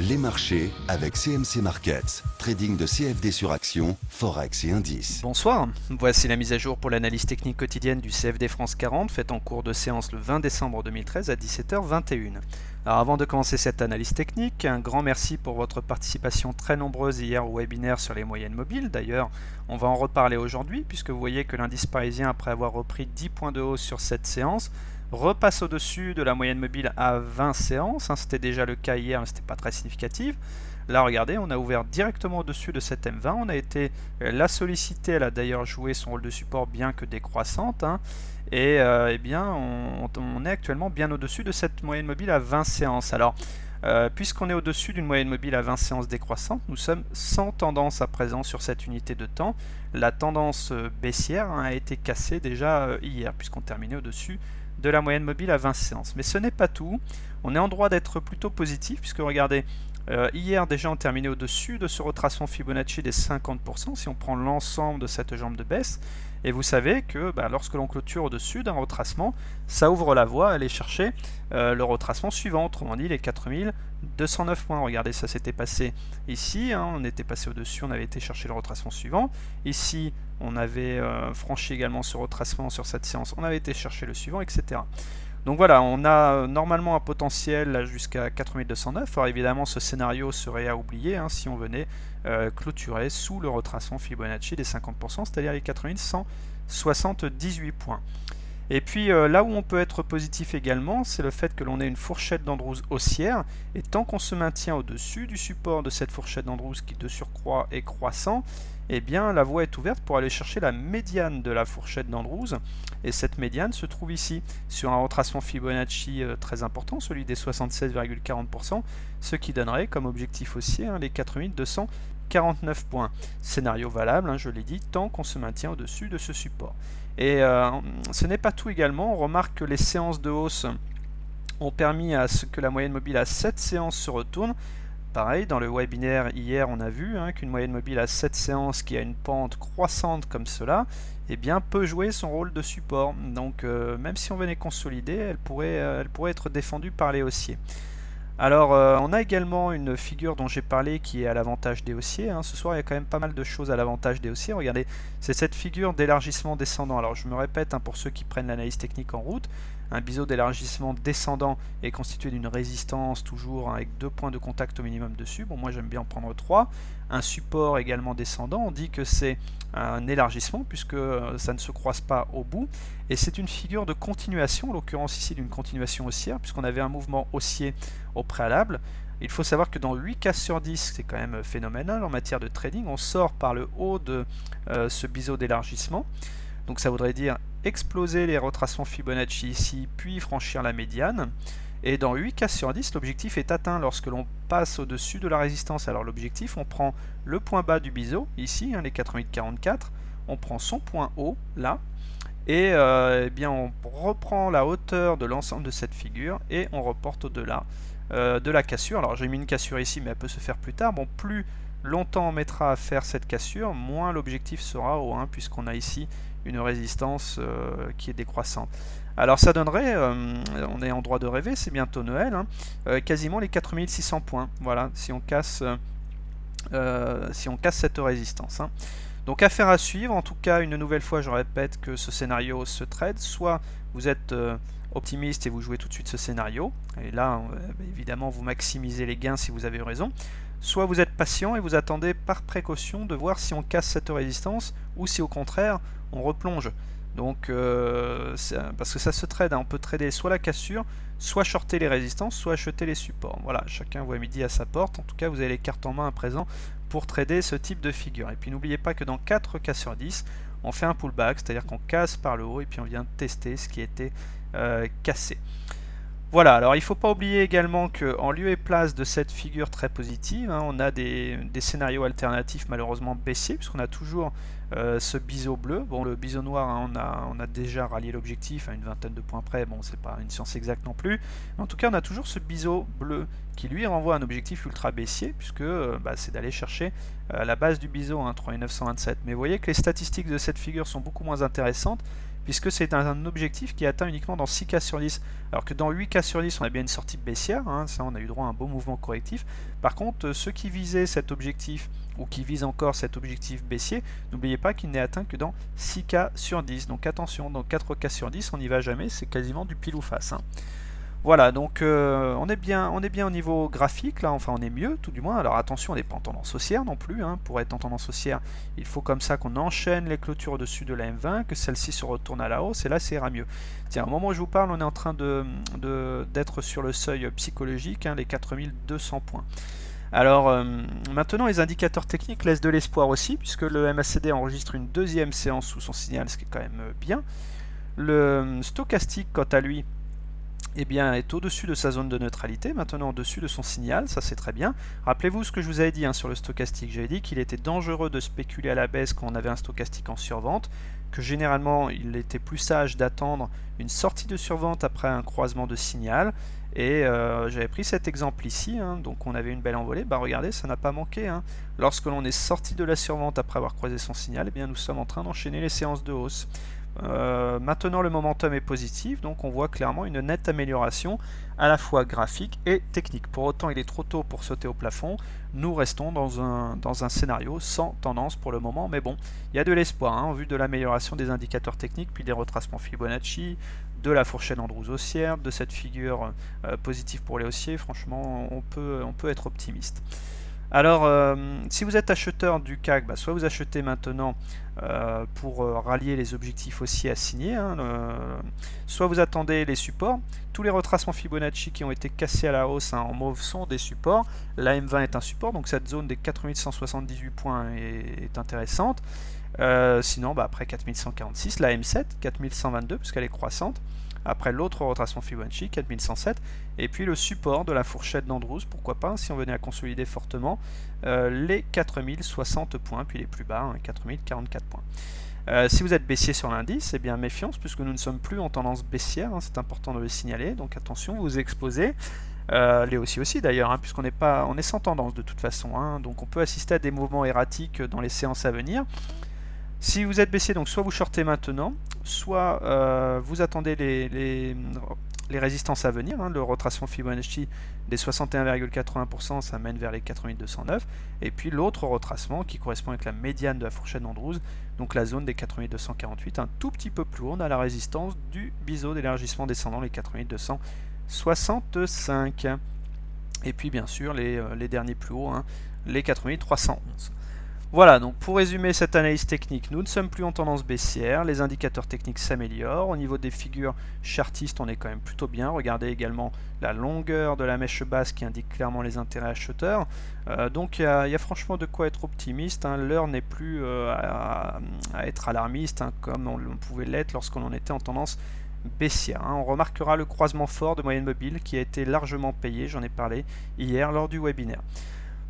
Les marchés avec CMC Markets, trading de CFD sur action, Forex et indices. Bonsoir, voici la mise à jour pour l'analyse technique quotidienne du CFD France 40 faite en cours de séance le 20 décembre 2013 à 17h21. Alors avant de commencer cette analyse technique, un grand merci pour votre participation très nombreuse hier au webinaire sur les moyennes mobiles. D'ailleurs, on va en reparler aujourd'hui puisque vous voyez que l'indice parisien, après avoir repris 10 points de hausse sur cette séance, repasse au-dessus de la moyenne mobile à 20 séances. C'était déjà le cas hier, mais ce n'était pas très significatif. Là, regardez, on a ouvert directement au-dessus de cette M20. On a été la solliciter. Elle a d'ailleurs joué son rôle de support bien que décroissante. Et eh bien, on est actuellement bien au-dessus de cette moyenne mobile à 20 séances. Alors, puisqu'on est au-dessus d'une moyenne mobile à 20 séances décroissante, nous sommes sans tendance à présent sur cette unité de temps. La tendance baissière a été cassée déjà hier, puisqu'on terminait au-dessus de la moyenne mobile à 20 séances. Mais ce n'est pas tout. On est en droit d'être plutôt positif, puisque regardez, hier déjà on terminait au-dessus de ce retracement Fibonacci des 50% si on prend l'ensemble de cette jambe de baisse. Et vous savez que lorsque l'on clôture au-dessus d'un retracement, ça ouvre la voie à aller chercher le retracement suivant, autrement dit les 4209 points. Regardez, ça s'était passé ici, on était passé au-dessus, on avait été chercher le retracement suivant. Ici, on avait franchi également ce retracement sur cette séance, on avait été chercher le suivant, etc. Donc voilà, on a normalement un potentiel jusqu'à 4209. Alors évidemment, ce scénario serait à oublier si on venait clôturer sous le retracement Fibonacci des 50%, c'est-à-dire les 4178 points. Et puis là où on peut être positif également, c'est le fait que l'on ait une fourchette d'Andrews haussière. Et tant qu'on se maintient au-dessus du support de cette fourchette d'Andrews qui de surcroît est croissant, eh bien la voie est ouverte pour aller chercher la médiane de la fourchette d'Andrews. Et cette médiane se trouve ici, sur un retracement Fibonacci très important, celui des 76,40%, ce qui donnerait comme objectif haussier les 4249 points. Scénario valable, je l'ai dit, tant qu'on se maintient au-dessus de ce support. Et ce n'est pas tout également, on remarque que les séances de hausse ont permis à ce que la moyenne mobile à 7 séances se retourne. Pareil, dans le webinaire hier, on a vu qu'une moyenne mobile à 7 séances qui a une pente croissante comme cela, eh bien, peut jouer son rôle de support. Donc, même si on venait consolider, elle pourrait être défendue par les haussiers. Alors, on a également une figure dont j'ai parlé qui est à l'avantage des haussiers. Ce soir, il y a quand même pas mal de choses à l'avantage des haussiers. Regardez, c'est cette figure d'élargissement descendant. Alors, je me répète, pour ceux qui prennent l'analyse technique en route, un biseau d'élargissement descendant est constitué d'une résistance toujours avec 2 points de contact au minimum dessus. Bon, moi j'aime bien en prendre 3. Un support également descendant, on dit que c'est un élargissement puisque ça ne se croise pas au bout. Et c'est une figure de continuation, en l'occurrence ici d'une continuation haussière, puisqu'on avait un mouvement haussier au préalable. Il faut savoir que dans 8 cas sur 10, c'est quand même phénoménal en matière de trading, on sort par le haut de ce biseau d'élargissement. Donc ça voudrait dire exploser les retracements Fibonacci ici, puis franchir la médiane. Et dans 8 cas sur 10, l'objectif est atteint lorsque l'on passe au-dessus de la résistance. Alors l'objectif, on prend le point bas du biseau, ici, les 8844, on prend son point haut, là, et eh bien on reprend la hauteur de l'ensemble de cette figure, et on reporte au-delà de la cassure. Alors j'ai mis une cassure ici, mais elle peut se faire plus tard. Bon, plus longtemps on mettra à faire cette cassure, moins l'objectif sera haut, puisqu'on a ici une résistance qui est décroissante. Alors ça donnerait, on est en droit de rêver, c'est bientôt Noël, quasiment les 4600 points, voilà, si on casse cette résistance. Donc affaire à suivre, en tout cas une nouvelle fois je répète que ce scénario se trade, soit vous êtes optimiste et vous jouez tout de suite ce scénario, et là évidemment vous maximisez les gains si vous avez eu raison, soit vous êtes patient et vous attendez par précaution de voir si on casse cette résistance ou si au contraire on replonge. Donc parce que ça se trade, on peut trader soit la cassure, soit shorter les résistances, soit acheter les supports. Voilà, chacun voit midi à sa porte. En tout cas, vous avez les cartes en main à présent pour trader ce type de figure. Et puis n'oubliez pas que dans 4 cas sur 10, on fait un pullback, c'est-à-dire qu'on casse par le haut et puis on vient tester ce qui a été cassé. Voilà, alors il ne faut pas oublier également qu'en lieu et place de cette figure très positive, on a des scénarios alternatifs malheureusement baissiers, puisqu'on a toujours ce biseau bleu. Bon, le biseau noir, on a déjà rallié l'objectif à une vingtaine de points près, bon, c'est pas une science exacte non plus. Mais en tout cas, on a toujours ce biseau bleu qui lui renvoie à un objectif ultra baissier, puisque c'est d'aller chercher la base du biseau, 3927. Mais vous voyez que les statistiques de cette figure sont beaucoup moins intéressantes, puisque c'est un objectif qui est atteint uniquement dans 6 cas sur 10, alors que dans 8 cas sur 10, on a bien une sortie baissière, hein, ça on a eu droit à un beau mouvement correctif. Par contre, ceux qui visaient cet objectif, ou qui visent encore cet objectif baissier, n'oubliez pas qu'il n'est atteint que dans 6 cas sur 10, donc attention, dans 4 cas sur 10, on n'y va jamais, c'est quasiment du pile ou face. Hein. Voilà, donc on est bien au niveau graphique, là, enfin on est mieux tout du moins. Alors attention, on n'est pas en tendance haussière non plus, hein. Pour être en tendance haussière, il faut comme ça qu'on enchaîne les clôtures au-dessus de la M20, que celle-ci se retourne à la hausse, et là ça ira mieux. Tiens, au moment où je vous parle, on est en train d'être sur le seuil psychologique, hein, les 4200 points. Alors maintenant les indicateurs techniques laissent de l'espoir aussi, puisque le MACD enregistre une deuxième séance sous son signal, ce qui est quand même bien. Le stochastique, quant à lui, eh bien, est au-dessus de sa zone de neutralité, maintenant au-dessus de son signal, ça c'est très bien. Rappelez-vous ce que je vous avais dit hein, sur le stochastique, j'avais dit qu'il était dangereux de spéculer à la baisse quand on avait un stochastique en survente, que généralement il était plus sage d'attendre une sortie de survente après un croisement de signal, et j'avais pris cet exemple ici, hein, donc on avait une belle envolée, bah regardez, ça n'a pas manqué. Hein. Lorsque l'on est sorti de la survente après avoir croisé son signal, eh bien nous sommes en train d'enchaîner les séances de hausse. Maintenant le momentum est positif, donc on voit clairement une nette amélioration à la fois graphique et technique. Pour autant il est trop tôt pour sauter au plafond, nous restons dans un scénario sans tendance pour le moment, mais bon, il y a de l'espoir hein, en vue de l'amélioration des indicateurs techniques, puis des retracements Fibonacci, de la fourchette Andrews haussière, de cette figure positive pour les haussiers. Franchement on peut être optimiste. Alors, si vous êtes acheteur du CAC, bah, soit vous achetez maintenant pour rallier les objectifs haussiers assignés, hein, soit vous attendez les supports. Tous les retracements Fibonacci qui ont été cassés à la hausse hein, en mauve sont des supports. La M20 est un support, donc cette zone des 4178 points est intéressante. Sinon, bah, après 4146, la M7, 4122, puisqu'elle est croissante. Après l'autre retracement Fibonacci, 4107, et puis le support de la fourchette d'Andrews, pourquoi pas, si on venait à consolider fortement, les 4060 points, puis les plus bas, hein, 4044 points. Si vous êtes baissier sur l'indice, eh bien méfiance, puisque nous ne sommes plus en tendance baissière, hein, c'est important de le signaler, donc attention, vous exposez. Les haussiers aussi d'ailleurs, hein, puisqu'on on est sans tendance de toute façon, hein, donc on peut assister à des mouvements erratiques dans les séances à venir. Si vous êtes baissier, donc soit vous shortez maintenant, soit vous attendez les résistances à venir. Hein, le retracement Fibonacci des 61,80%, ça mène vers les 4209. Et puis l'autre retracement qui correspond avec la médiane de la fourchette d'Andrews, donc la zone des 4248, un tout petit peu plus haut, on a la résistance du biseau d'élargissement descendant, les 4265. Et puis bien sûr les derniers plus hauts, hein, les 4311. Voilà, donc pour résumer cette analyse technique, nous ne sommes plus en tendance baissière, les indicateurs techniques s'améliorent, au niveau des figures chartistes on est quand même plutôt bien, regardez également la longueur de la mèche basse qui indique clairement les intérêts acheteurs, donc il y a franchement de quoi être optimiste, hein. L'heure n'est plus à être alarmiste hein, comme on pouvait l'être lorsqu'on était en tendance baissière. Hein. On remarquera le croisement fort de moyenne mobile qui a été largement payé, j'en ai parlé hier lors du webinaire.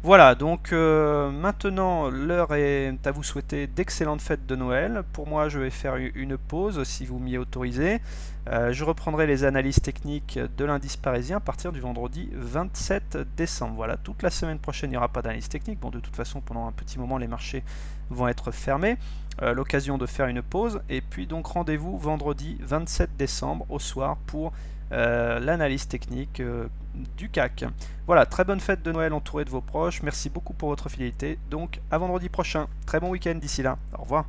Voilà, donc maintenant l'heure est à vous souhaiter d'excellentes fêtes de Noël. Pour moi, je vais faire une pause si vous m'y autorisez. Je reprendrai les analyses techniques de l'indice parisien à partir du vendredi 27 décembre. Voilà, toute la semaine prochaine, il n'y aura pas d'analyse technique. Bon, de toute façon, pendant un petit moment, les marchés vont être fermés. L'occasion de faire une pause. Et puis donc rendez-vous vendredi 27 décembre au soir pour l'analyse technique du CAC. Voilà, très bonne fête de Noël entourée de vos proches. Merci beaucoup pour votre fidélité. Donc à vendredi prochain. Très bon week-end d'ici là. Au revoir.